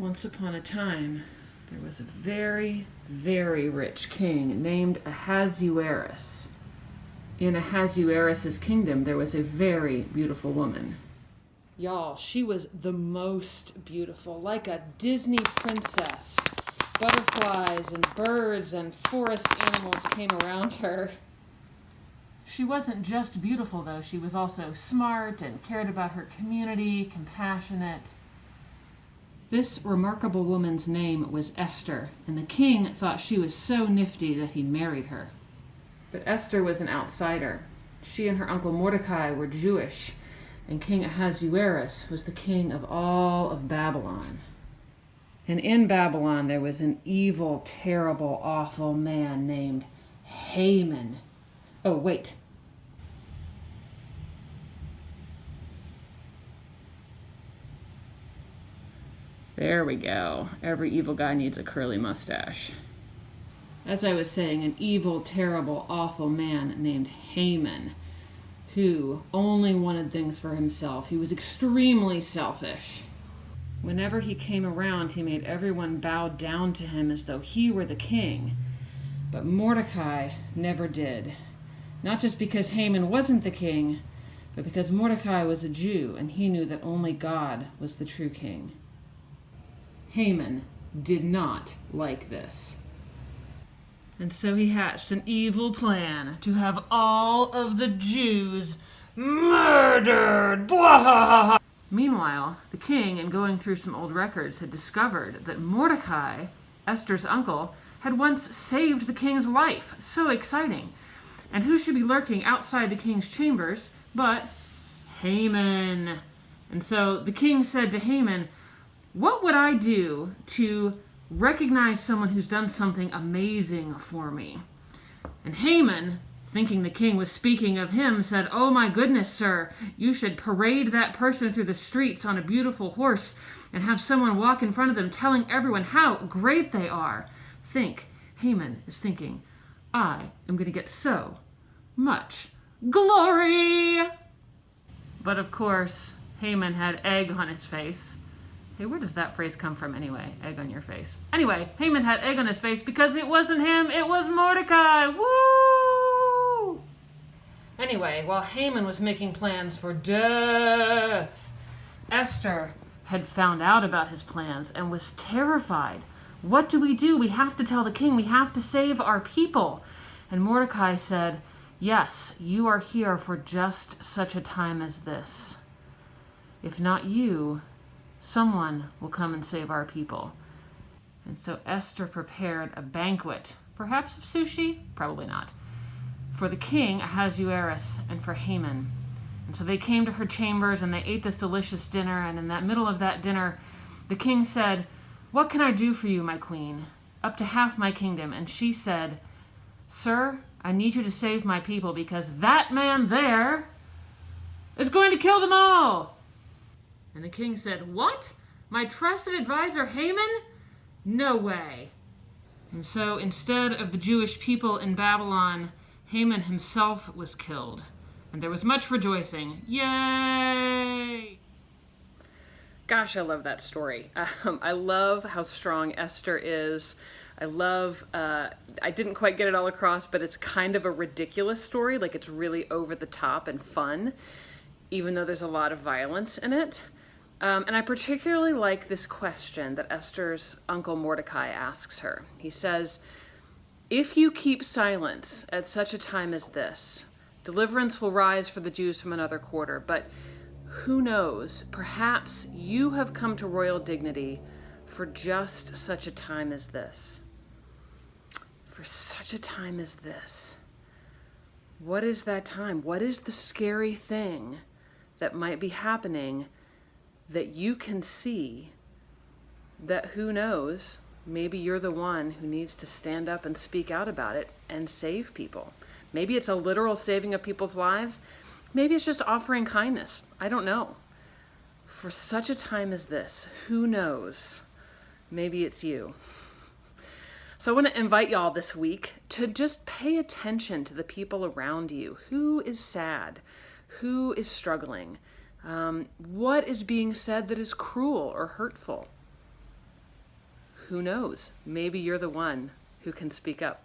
Once upon a time, there was a very, very rich king named Ahasuerus. In Ahasuerus' kingdom, there was a very beautiful woman. Y'all, she was the most beautiful, like a Disney princess. Butterflies and birds and forest animals came around her. She wasn't just beautiful, though. She was also smart and cared about her community, compassionate. This remarkable woman's name was Esther, and the king thought she was so nifty that he married her. But Esther was an outsider. She and her uncle Mordecai were Jewish, and King Ahasuerus was the king of all of Babylon. And in Babylon there was an evil, terrible, awful man named Haman. Oh, wait. There we go. Every evil guy needs a curly mustache. As I was saying, an evil, terrible, awful man named Haman, who only wanted things for himself. He was extremely selfish. Whenever he came around, he made everyone bow down to him as though he were the king. But Mordecai never did. Not just because Haman wasn't the king, but because Mordecai was a Jew, and he knew that only God was the true king. Haman did not like this. And so he hatched an evil plan to have all of the Jews murdered. Blah! Meanwhile, the king, in going through some old records, had discovered that Mordecai, Esther's uncle, had once saved the king's life. So exciting. And who should be lurking outside the king's chambers but Haman? And so the king said to Haman, "What would I do to recognize someone who's done something amazing for me?" And Haman, thinking the king was speaking of him, said, "Oh my goodness, sir, you should parade that person through the streets on a beautiful horse and have someone walk in front of them telling everyone how great they are." Haman is thinking, I am going to get so much glory. But of course, Haman had egg on his face. Hey, where does that phrase come from anyway? Egg on your face. Anyway, Haman had egg on his face because it wasn't him, it was Mordecai. Woo! Anyway, while Haman was making plans for death, Esther had found out about his plans and was terrified. What do? We have to tell the king. We have to save our people. And Mordecai said, "Yes, you are here for just such a time as this. If not you, someone will come and save our people." And so Esther prepared a banquet, perhaps of sushi, probably not, for the king, Ahasuerus, and for Haman. And so they came to her chambers and they ate this delicious dinner. And in the middle of that dinner, the king said, "What can I do for you, my queen? Up to half my kingdom." And she said, "Sir, I need you to save my people because that man there is going to kill them all." And the king said, "What? My trusted advisor Haman? No way." And so instead of the Jewish people in Babylon, Haman himself was killed. And there was much rejoicing. Yay! Gosh, I love that story. I love how strong Esther is. I didn't quite get it all across, but it's kind of a ridiculous story. Like, it's really over the top and fun, even though there's a lot of violence in it. And I particularly like this question that Esther's uncle Mordecai asks her. He says, "If you keep silence at such a time as this, deliverance will rise for the Jews from another quarter. But who knows, perhaps you have come to royal dignity for just such a time as this." For such a time as this. What is that time? What is the scary thing that might be happening that you can see, that who knows, maybe you're the one who needs to stand up and speak out about it and save people. Maybe it's a literal saving of people's lives. Maybe it's just offering kindness. I don't know. For such a time as this, who knows? Maybe it's you. So I want to invite y'all this week to just pay attention to the people around you. Who is sad? Who is struggling? What is being said that is cruel or hurtful? who knows? Maybe you're the one who can speak up.